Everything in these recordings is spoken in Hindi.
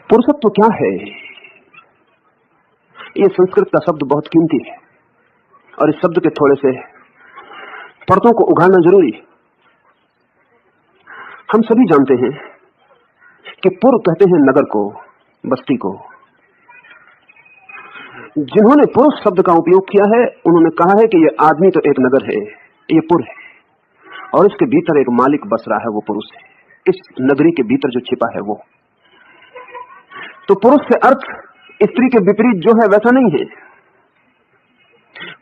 पुरुषत्व क्या है? ये संस्कृत का शब्द बहुत कीमती है और इस शब्द के थोड़े से परतों को उघाड़ना जरूरी है। हम सभी जानते हैं कि पुर कहते हैं नगर को, बस्ती को। जिन्होंने पुरुष शब्द का उपयोग किया है उन्होंने कहा है कि ये आदमी तो एक नगर है, ये पुर है और इसके भीतर एक मालिक बस रहा है, वो पुरुष है। इस नगरी के भीतर जो छिपा है वो। तो पुरुष से अर्थ स्त्री के विपरीत जो है वैसा नहीं है।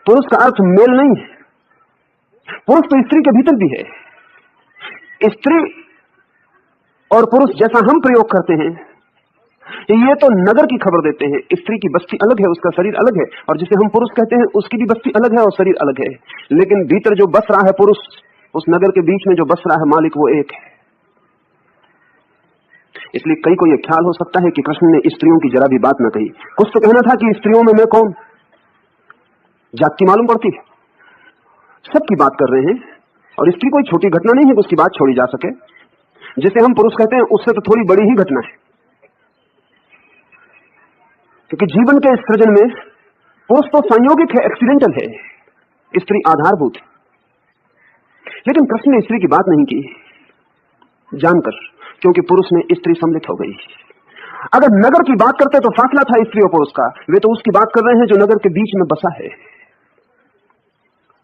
पुरुष का अर्थ मेल नहीं है। पुरुष तो स्त्री के भीतर भी है। स्त्री और पुरुष जैसा हम प्रयोग करते हैं ये तो नगर की खबर देते हैं। स्त्री की बस्ती अलग है, उसका शरीर अलग है, और जिसे हम पुरुष कहते हैं उसकी भी बस्ती अलग है और शरीर अलग है। लेकिन भीतर जो बस रहा है पुरुष, उस नगर के बीच में जो बस रहा है मालिक, वो एक है। इसलिए कई को यह ख्याल हो सकता है कि कृष्ण ने स्त्रियों की जरा भी बात न कही। कुछ तो कहना था कि स्त्रियों में मैं कौन, जाति मालूम पड़ती है। सबकी बात कर रहे हैं और स्त्री कोई छोटी घटना नहीं है कि उसकी बात छोड़ी जा सके। जिसे हम पुरुष कहते हैं उससे तो थोड़ी बड़ी ही घटना है, क्योंकि जीवन के सृजन में पुरुष तो संयोगिक है, एक्सीडेंटल है, स्त्री आधारभूत है। लेकिन कृष्ण ने स्त्री की बात नहीं की जानकर, क्योंकि पुरुष में स्त्री सम्मिलित हो गई। अगर नगर की बात करते तो फासला था स्त्री और पुरुष का। वे तो उसकी बात कर रहे हैं जो नगर के बीच में बसा है।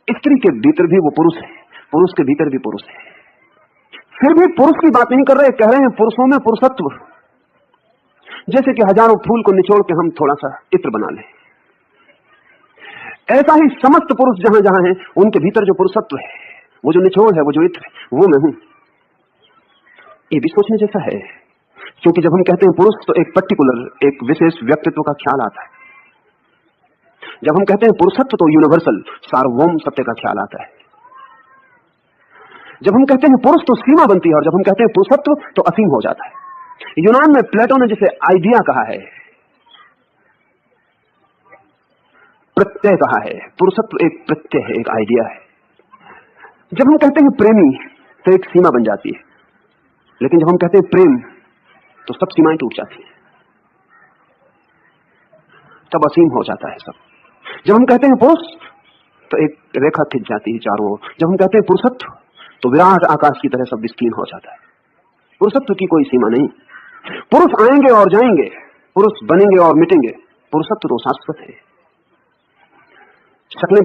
स्त्री के भीतर भी वो पुरुष है, पुरुष के भीतर भी पुरुष है। फिर भी पुरुष की बात नहीं कर रहे, कह रहे हैं पुरुषों में पुरुषत्व। जैसे कि हजारों फूल को निचोड़ के हम थोड़ा सा इत्र बना लें, ऐसा ही समस्त पुरुष जहां जहां हैं उनके भीतर जो पुरुषत्व है, वो जो निचोड़ है, वो जो इत्र है, वो मैं हूं। ये भी सोचने जैसा है, क्योंकि जब हम कहते हैं पुरुष तो एक पर्टिकुलर, एक विशेष व्यक्तित्व का ख्याल आता है। जब हम कहते हैं पुरुषत्व तो यूनिवर्सल, सार्वभौम सत्य का ख्याल आता है। जब हम कहते हैं पुरुष तो सीमा बनती है, और जब हम कहते हैं पुरुषत्व तो असीम हो जाता है। यूनान में प्लेटो ने जिसे आइडिया कहा है, प्रत्यय कहा है, पुरुषत्व एक प्रत्यय है, एक आइडिया है। जब हम कहते हैं प्रेमी तो एक सीमा बन जाती है, लेकिन जब हम कहते हैं प्रेम तो सब सीमाएं टूट जाती हैं, तब असीम हो जाता है सब। जब हम कहते हैं पुरुष तो एक रेखा खिंच जाती है चारों ओर। जब हम कहते हैं पुरुषत्व तो विराट आकाश की तरह सब विस्तीर्ण हो जाता है। पुरुषत्व की कोई सीमा नहीं। पुरुष आएंगे और जाएंगे, पुरुष बनेंगे और मिटेंगे, पुरुषत्व तो शाश्वत है। शक्लें